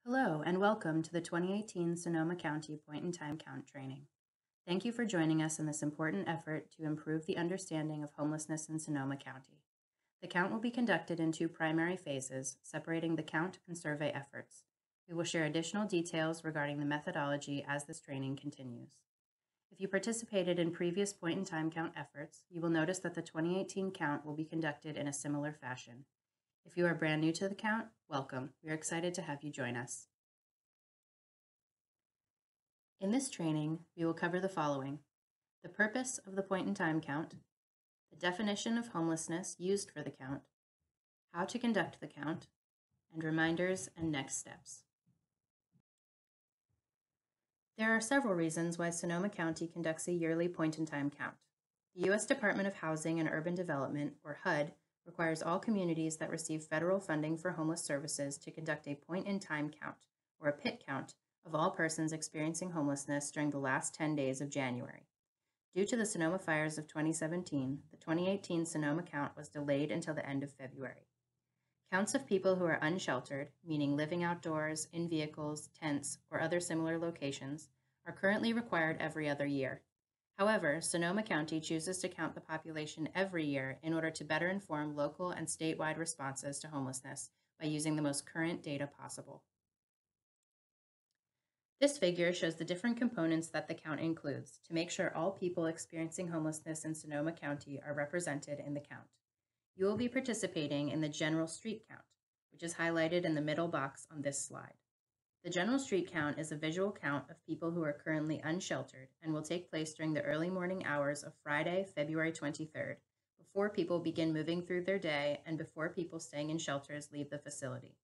Hello, and welcome to the 2018 Sonoma County Point-in-Time Count Training. Thank you for joining us in this important effort to improve the understanding of homelessness in Sonoma County. The count will be conducted in two primary phases, separating the count and survey efforts. We will share additional details regarding the methodology as this training continues. If you participated in previous point-in-time count efforts, you will notice that the 2018 count will be conducted in a similar fashion. If you are brand new to the count, welcome. We are excited to have you join us. In this training, we will cover the following: the purpose of the point-in-time count, the definition of homelessness used for the count, how to conduct the count, and reminders and next steps. There are several reasons why Sonoma County conducts a yearly point-in-time count. The U.S. Department of Housing and Urban Development, or HUD, requires all communities that receive federal funding for homeless services to conduct a point-in-time count, or a PIT count, of all persons experiencing homelessness during the last 10 days of January. Due to the Sonoma fires of 2017, the 2018 Sonoma count was delayed until the end of February. Counts of people who are unsheltered, meaning living outdoors, in vehicles, tents, or other similar locations, are currently required every other year. However, Sonoma County chooses to count the population every year in order to better inform local and statewide responses to homelessness by using the most current data possible. This figure shows the different components that the count includes to make sure all people experiencing homelessness in Sonoma County are represented in the count. You will be participating in the general street count, which is highlighted in the middle box on this slide. The general street count is a visual count of people who are currently unsheltered and will take place during the early morning hours of Friday, February 23rd, before people begin moving through their day and before people staying in shelters leave the facility.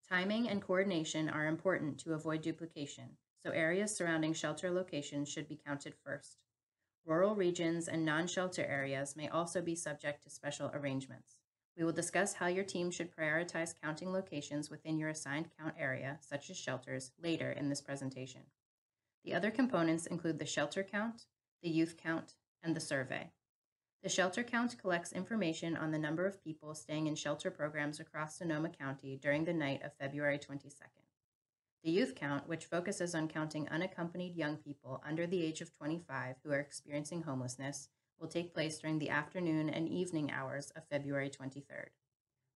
Timing and coordination are important to avoid duplication, so areas surrounding shelter locations should be counted first. Rural regions and non-shelter areas may also be subject to special arrangements. We will discuss how your team should prioritize counting locations within your assigned count area, such as shelters, later in this presentation. The other components include the shelter count, the youth count, and the survey. The shelter count collects information on the number of people staying in shelter programs across Sonoma County during the night of February 22nd. The youth count, which focuses on counting unaccompanied young people under the age of 25 who are experiencing homelessness, will take place during the afternoon and evening hours of February 23rd.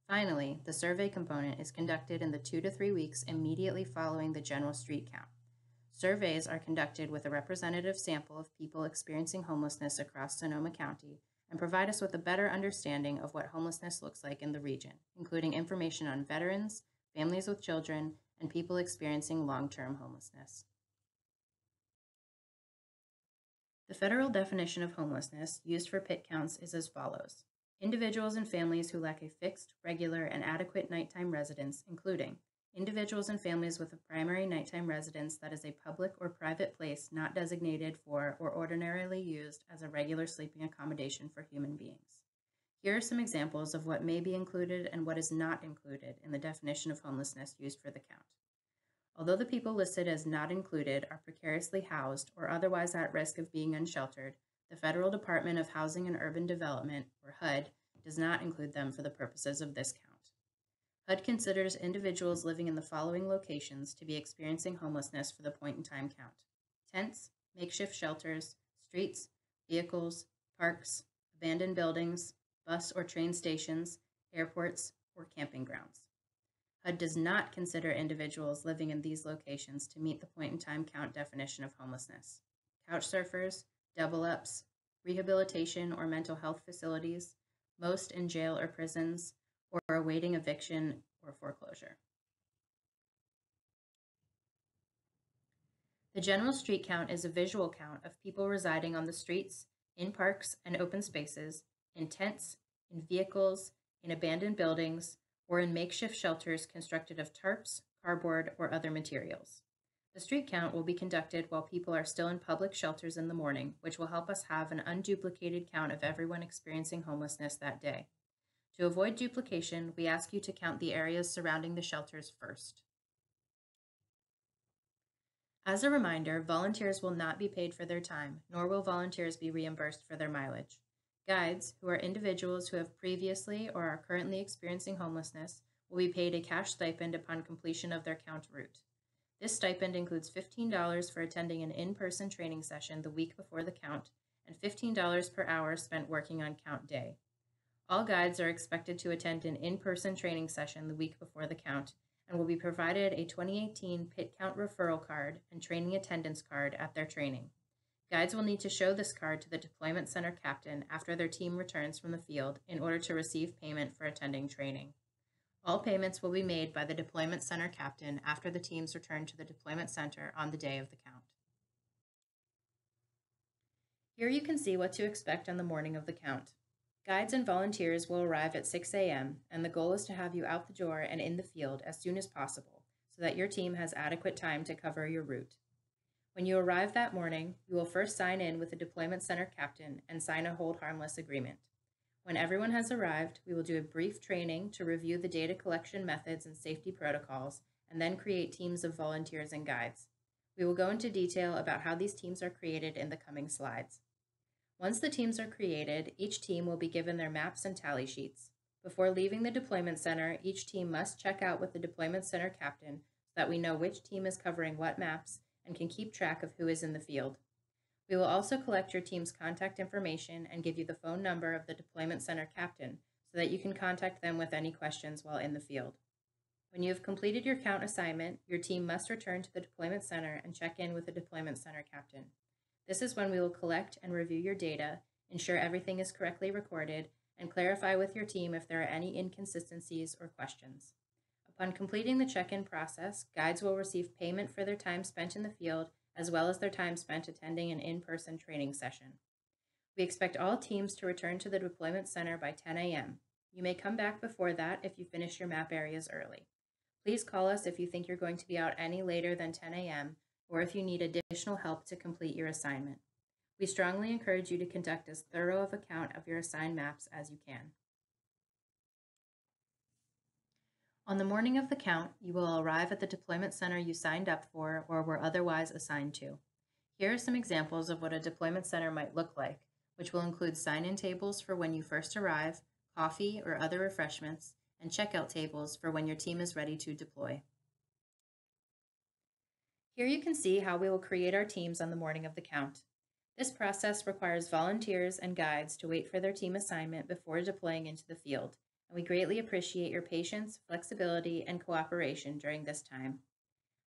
Finally, the survey component is conducted in the 2 to 3 weeks immediately following the general street count. Surveys are conducted with a representative sample of people experiencing homelessness across Sonoma County and provide us with a better understanding of what homelessness looks like in the region, including information on veterans, families with children, and people experiencing long-term homelessness. The federal definition of homelessness used for PIT counts is as follows: individuals and families who lack a fixed, regular, and adequate nighttime residence, including individuals and families with a primary nighttime residence that is a public or private place not designated for or ordinarily used as a regular sleeping accommodation for human beings. Here are some examples of what may be included and what is not included in the definition of homelessness used for the count. Although the people listed as not included are precariously housed or otherwise at risk of being unsheltered, the Federal Department of Housing and Urban Development, or HUD, does not include them for the purposes of this count. HUD considers individuals living in the following locations to be experiencing homelessness for the point-in-time count: tents, makeshift shelters, streets, vehicles, parks, abandoned buildings, bus or train stations, airports, or camping grounds. HUD does not consider individuals living in these locations to meet the point-in-time count definition of homelessness: couch surfers, double-ups, rehabilitation or mental health facilities, most in jail or prisons, or awaiting eviction or foreclosure. The general street count is a visual count of people residing on the streets, in parks and open spaces, in tents, in vehicles, in abandoned buildings, or in makeshift shelters constructed of tarps, cardboard, or other materials. The street count will be conducted while people are still in public shelters in the morning, which will help us have an unduplicated count of everyone experiencing homelessness that day. To avoid duplication, we ask you to count the areas surrounding the shelters first. As a reminder, volunteers will not be paid for their time, nor will volunteers be reimbursed for their mileage. Guides, who are individuals who have previously or are currently experiencing homelessness, will be paid a cash stipend upon completion of their count route. This stipend includes $15 for attending an in-person training session the week before the count and $15 per hour spent working on count day. All guides are expected to attend an in-person training session the week before the count and will be provided a 2018 pit count referral card and training attendance card at their training. Guides will need to show this card to the deployment center captain after their team returns from the field in order to receive payment for attending training. All payments will be made by the deployment center captain after the teams return to the deployment center on the day of the count. Here you can see what to expect on the morning of the count. Guides and volunteers will arrive at 6 a.m., and the goal is to have you out the door and in the field as soon as possible so that your team has adequate time to cover your route. When you arrive that morning, you will first sign in with the deployment center captain and sign a hold harmless agreement. When everyone has arrived, we will do a brief training to review the data collection methods and safety protocols, and then create teams of volunteers and guides. We will go into detail about how these teams are created in the coming slides. Once the teams are created, each team will be given their maps and tally sheets. Before leaving the deployment center, each team must check out with the deployment center captain so that we know which team is covering what maps and can keep track of who is in the field. We will also collect your team's contact information and give you the phone number of the deployment center captain so that you can contact them with any questions while in the field. When you have completed your count assignment, your team must return to the deployment center and check in with the deployment center captain. This is when we will collect and review your data, ensure everything is correctly recorded, and clarify with your team if there are any inconsistencies or questions. Upon completing the check-in process, guides will receive payment for their time spent in the field as well as their time spent attending an in-person training session. We expect all teams to return to the deployment center by 10 a.m. You may come back before that if you finish your map areas early. Please call us if you think you're going to be out any later than 10 a.m. or if you need additional help to complete your assignment. We strongly encourage you to conduct as thorough of a count of your assigned maps as you can. On the morning of the count, you will arrive at the deployment center you signed up for or were otherwise assigned to. Here are some examples of what a deployment center might look like, which will include sign-in tables for when you first arrive, coffee or other refreshments, and checkout tables for when your team is ready to deploy. Here you can see how we will create our teams on the morning of the count. This process requires volunteers and guides to wait for their team assignment before deploying into the field, and we greatly appreciate your patience, flexibility, and cooperation during this time.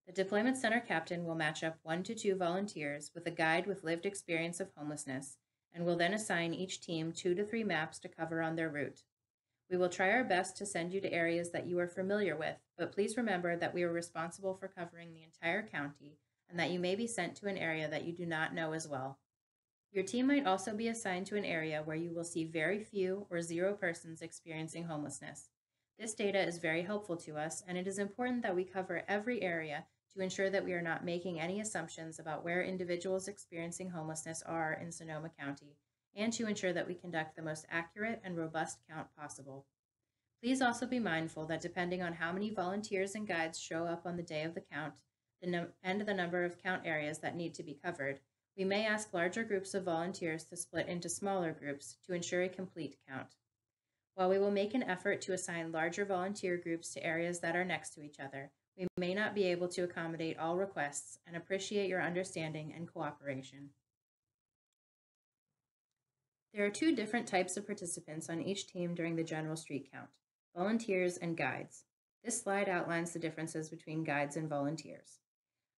The deployment center captain will match up 1 to 2 volunteers with a guide with lived experience of homelessness, and will then assign each team 2 to 3 maps to cover on their route. We will try our best to send you to areas that you are familiar with, but please remember that we are responsible for covering the entire county and that you may be sent to an area that you do not know as well. Your team might also be assigned to an area where you will see very few or 0 persons experiencing homelessness. This data is very helpful to us, and it is important that we cover every area to ensure that we are not making any assumptions about where individuals experiencing homelessness are in Sonoma County, and to ensure that we conduct the most accurate and robust count possible. Please also be mindful that depending on how many volunteers and guides show up on the day of the count and the number of count areas that need to be covered, we may ask larger groups of volunteers to split into smaller groups to ensure a complete count. While we will make an effort to assign larger volunteer groups to areas that are next to each other, we may not be able to accommodate all requests and appreciate your understanding and cooperation. There are 2 different types of participants on each team during the general street count: volunteers and guides. This slide outlines the differences between guides and volunteers.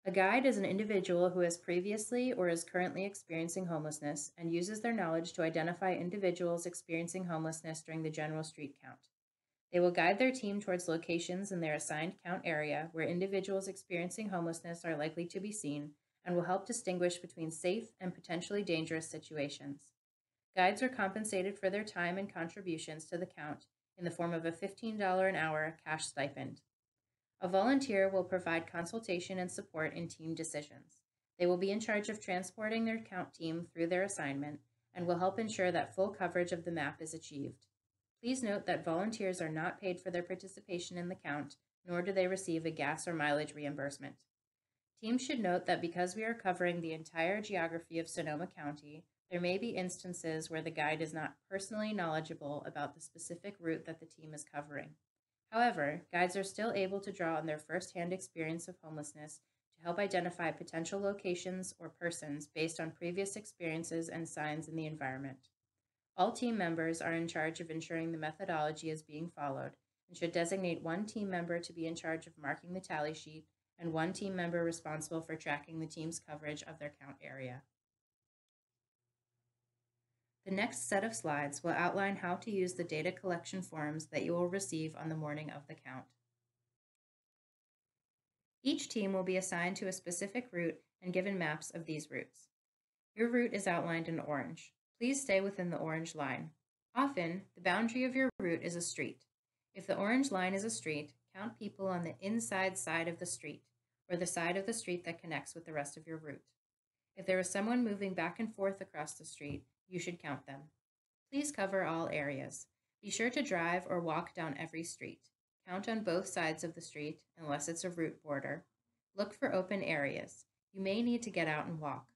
A guide is an individual who has previously or is currently experiencing homelessness and uses their knowledge to identify individuals experiencing homelessness during the general street count. They will guide their team towards locations in their assigned count area where individuals experiencing homelessness are likely to be seen and will help distinguish between safe and potentially dangerous situations. Guides are compensated for their time and contributions to the count in the form of a $15 an hour cash stipend. A volunteer will provide consultation and support in team decisions. They will be in charge of transporting their count team through their assignment and will help ensure that full coverage of the map is achieved. Please note that volunteers are not paid for their participation in the count, nor do they receive a gas or mileage reimbursement. Teams should note that because we are covering the entire geography of Sonoma County, there may be instances where the guide is not personally knowledgeable about the specific route that the team is covering. However, guides are still able to draw on their first-hand experience of homelessness to help identify potential locations or persons based on previous experiences and signs in the environment. All team members are in charge of ensuring the methodology is being followed and should designate one team member to be in charge of marking the tally sheet and one team member responsible for tracking the team's coverage of their count area. The next set of slides will outline how to use the data collection forms that you will receive on the morning of the count. Each team will be assigned to a specific route and given maps of these routes. Your route is outlined in orange. Please stay within the orange line. Often, the boundary of your route is a street. If the orange line is a street, count people on the inside side of the street, or the side of the street that connects with the rest of your route. If there is someone moving back and forth across the street, you should count them. Please cover all areas. Be sure to drive or walk down every street. Count on both sides of the street, unless it's a route border. Look for open areas. You may need to get out and walk.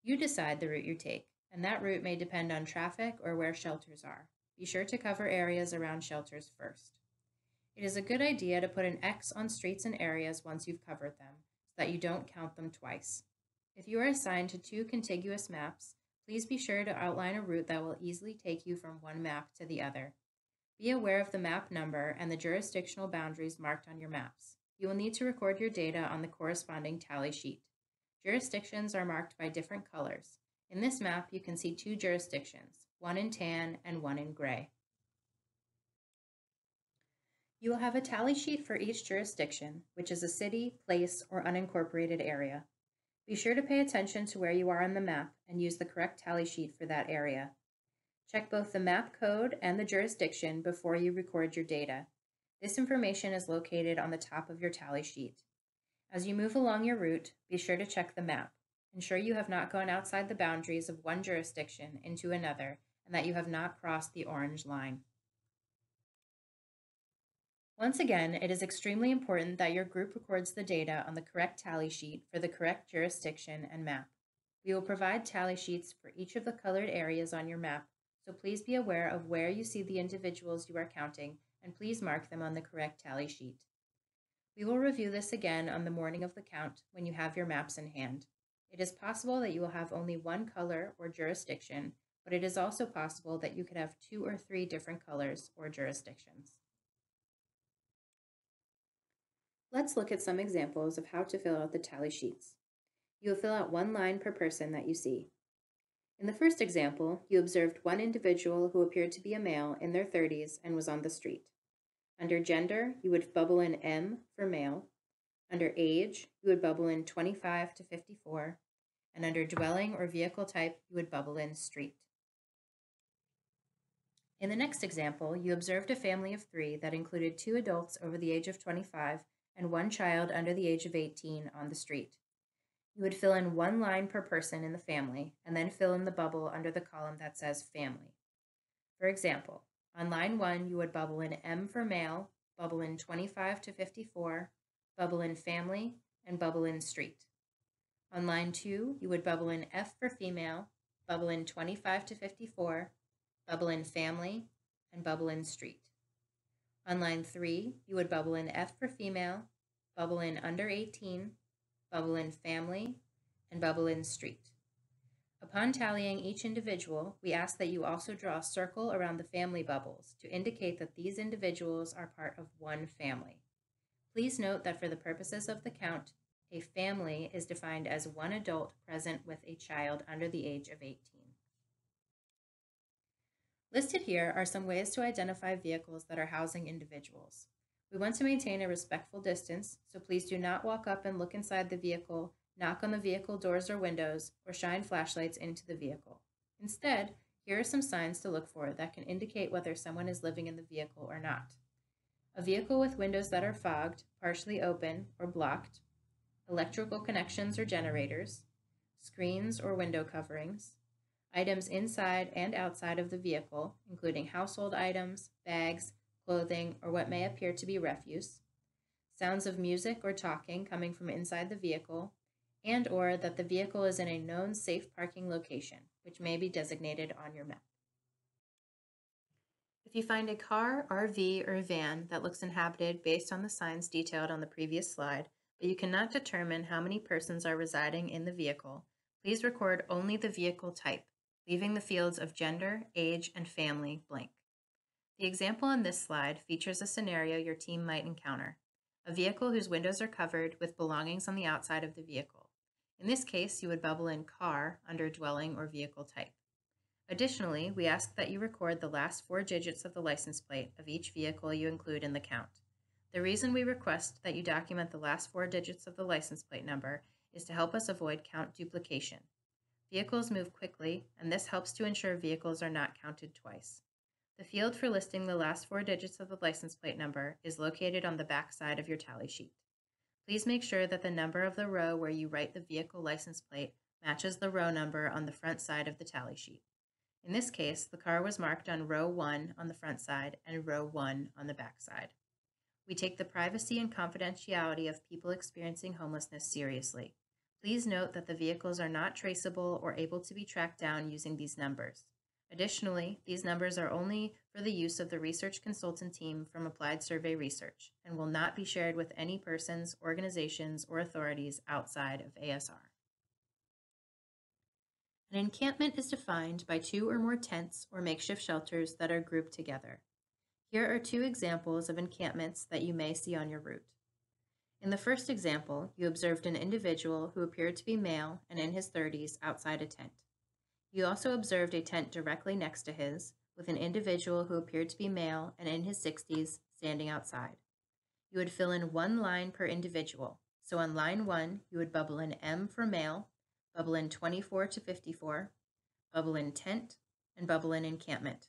You decide the route you take, and that route may depend on traffic or where shelters are. Be sure to cover areas around shelters first. It is a good idea to put an X on streets and areas once you've covered them, so that you don't count them twice. If you are assigned to 2 contiguous maps, please be sure to outline a route that will easily take you from one map to the other. Be aware of the map number and the jurisdictional boundaries marked on your maps. You will need to record your data on the corresponding tally sheet. Jurisdictions are marked by different colors. In this map, you can see 2 jurisdictions, one in tan and one in gray. You will have a tally sheet for each jurisdiction, which is a city, place, or unincorporated area. Be sure to pay attention to where you are on the map and use the correct tally sheet for that area. Check both the map code and the jurisdiction before you record your data. This information is located on the top of your tally sheet. As you move along your route, be sure to check the map. Ensure you have not gone outside the boundaries of one jurisdiction into another and that you have not crossed the orange line. Once again, it is extremely important that your group records the data on the correct tally sheet for the correct jurisdiction and map. We will provide tally sheets for each of the colored areas on your map, so please be aware of where you see the individuals you are counting and please mark them on the correct tally sheet. We will review this again on the morning of the count when you have your maps in hand. It is possible that you will have only one color or jurisdiction, but it is also possible that you could have 2 or 3 different colors or jurisdictions. Let's look at some examples of how to fill out the tally sheets. You will fill out 1 line per person that you see. In the first example, you observed one individual who appeared to be a male in their 30s and was on the street. Under gender, you would bubble in M for male. Under age, you would bubble in 25 to 54. And under dwelling or vehicle type, you would bubble in street. In the next example, you observed a family of 3 that included 2 adults over the age of 25 and 1 child under the age of 18 on the street. You would fill in 1 line per person in the family and then fill in the bubble under the column that says family. For example, on line 1, you would bubble in M for male, bubble in 25 to 54, bubble in family, and bubble in street. On line 2, you would bubble in F for female, bubble in 25 to 54, bubble in family, and bubble in street. On line 3, you would bubble in F for female, bubble in under 18, bubble in family, and bubble in street. Upon tallying each individual, we ask that you also draw a circle around the family bubbles to indicate that these individuals are part of one family. Please note that for the purposes of the count, a family is defined as 1 adult present with a child under the age of 18. Listed here are some ways to identify vehicles that are housing individuals. We want to maintain a respectful distance, so please do not walk up and look inside the vehicle, knock on the vehicle doors or windows, or shine flashlights into the vehicle. Instead, here are some signs to look for that can indicate whether someone is living in the vehicle or not. A vehicle with windows that are fogged, partially open, or blocked, electrical connections or generators, screens or window coverings, items inside and outside of the vehicle, including household items, bags, clothing, or what may appear to be refuse, sounds of music or talking coming from inside the vehicle, and or that the vehicle is in a known safe parking location, which may be designated on your map. If you find a car, RV, or van that looks inhabited based on the signs detailed on the previous slide, but you cannot determine how many persons are residing in the vehicle, please record only the vehicle type, leaving the fields of gender, age, and family blank. The example on this slide features a scenario your team might encounter: a vehicle whose windows are covered with belongings on the outside of the vehicle. In this case, you would bubble in car under dwelling or vehicle type. Additionally, we ask that you record the last 4 digits of the license plate of each vehicle you include in the count. The reason we request that you document the last 4 digits of the license plate number is to help us avoid count duplication. Vehicles move quickly, and this helps to ensure vehicles are not counted twice. The field for listing the last 4 digits of the license plate number is located on the back side of your tally sheet. Please make sure that the number of the row where you write the vehicle license plate matches the row number on the front side of the tally sheet. In this case, the car was marked on row 1 on the front side and row 1 on the back side. We take the privacy and confidentiality of people experiencing homelessness seriously. Please note that the vehicles are not traceable or able to be tracked down using these numbers. Additionally, these numbers are only for the use of the research consultant team from Applied Survey Research and will not be shared with any persons, organizations, or authorities outside of ASR. An encampment is defined by 2 or more tents or makeshift shelters that are grouped together. Here are 2 examples of encampments that you may see on your route. In the first example, you observed an individual who appeared to be male and in his 30s outside a tent. You also observed a tent directly next to his, with an individual who appeared to be male and in his 60s standing outside. You would fill in 1 line per individual. So on line 1, you would bubble in M for male, bubble in 24 to 54, bubble in tent, and bubble in encampment.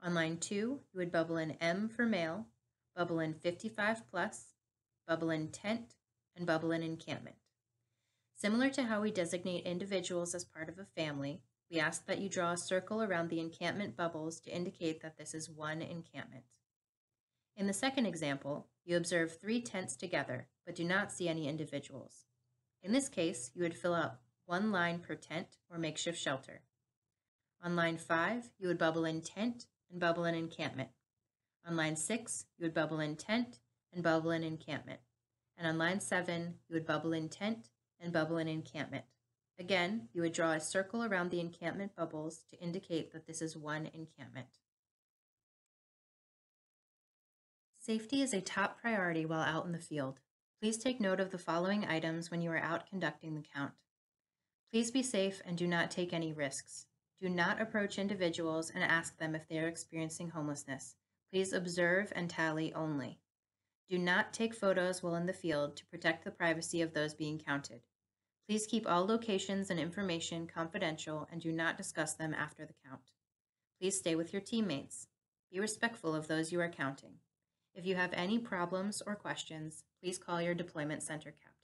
On line 2, you would bubble in M for male, bubble in 55 plus, bubble in tent, and bubble in encampment. Similar to how we designate individuals as part of a family, we ask that you draw a circle around the encampment bubbles to indicate that this is one encampment. In the second example, you observe 3 tents together, but do not see any individuals. In this case, you would fill out 1 line per tent or makeshift shelter. On line 5, you would bubble in tent and bubble in encampment. On line 6, you would bubble in tent and bubble in encampment. And on line 7, you would bubble in tent and bubble in encampment. Again, you would draw a circle around the encampment bubbles to indicate that this is one encampment. Safety is a top priority while out in the field. Please take note of the following items when you are out conducting the count. Please be safe and do not take any risks. Do not approach individuals and ask them if they are experiencing homelessness. Please observe and tally only. Do not take photos while in the field to protect the privacy of those being counted. Please keep all locations and information confidential and do not discuss them after the count. Please stay with your teammates. Be respectful of those you are counting. If you have any problems or questions, please call your deployment center captain.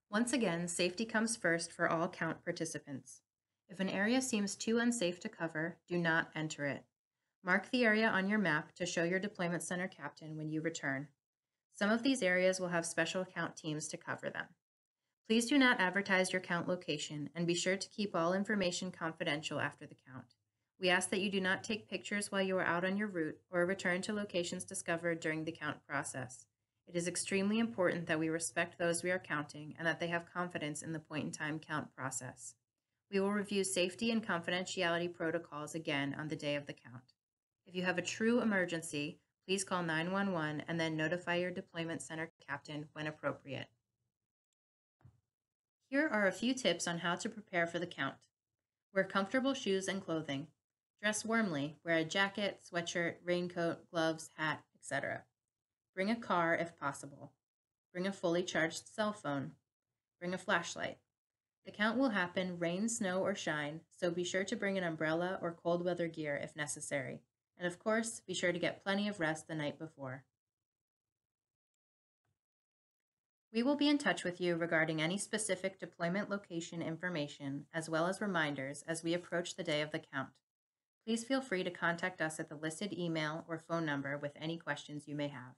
Once again, safety comes first for all count participants. If an area seems too unsafe to cover, do not enter it. Mark the area on your map to show your deployment center captain when you return. Some of these areas will have special count teams to cover them. Please do not advertise your count location and be sure to keep all information confidential after the count. We ask that you do not take pictures while you are out on your route or return to locations discovered during the count process. It is extremely important that we respect those we are counting and that they have confidence in the point-in-time count process. We will review safety and confidentiality protocols again on the day of the count. If you have a true emergency, please call 911 and then notify your deployment center captain when appropriate. Here are a few tips on how to prepare for the count. Wear comfortable shoes and clothing. Dress warmly. Wear a jacket, sweatshirt, raincoat, gloves, hat, etc. Bring a car if possible. Bring a fully charged cell phone. Bring a flashlight. The count will happen rain, snow, or shine, so be sure to bring an umbrella or cold weather gear if necessary. And of course, be sure to get plenty of rest the night before. We will be in touch with you regarding any specific deployment location information, as well as reminders as we approach the day of the count. Please feel free to contact us at the listed email or phone number with any questions you may have.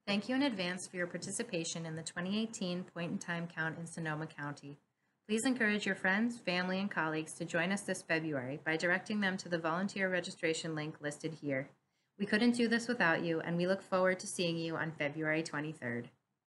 Thank you in advance for your participation in the 2018 Point in Time Count in Sonoma County. Please encourage your friends, family, and colleagues to join us this February by directing them to the volunteer registration link listed here. We couldn't do this without you, and we look forward to seeing you on February 23rd.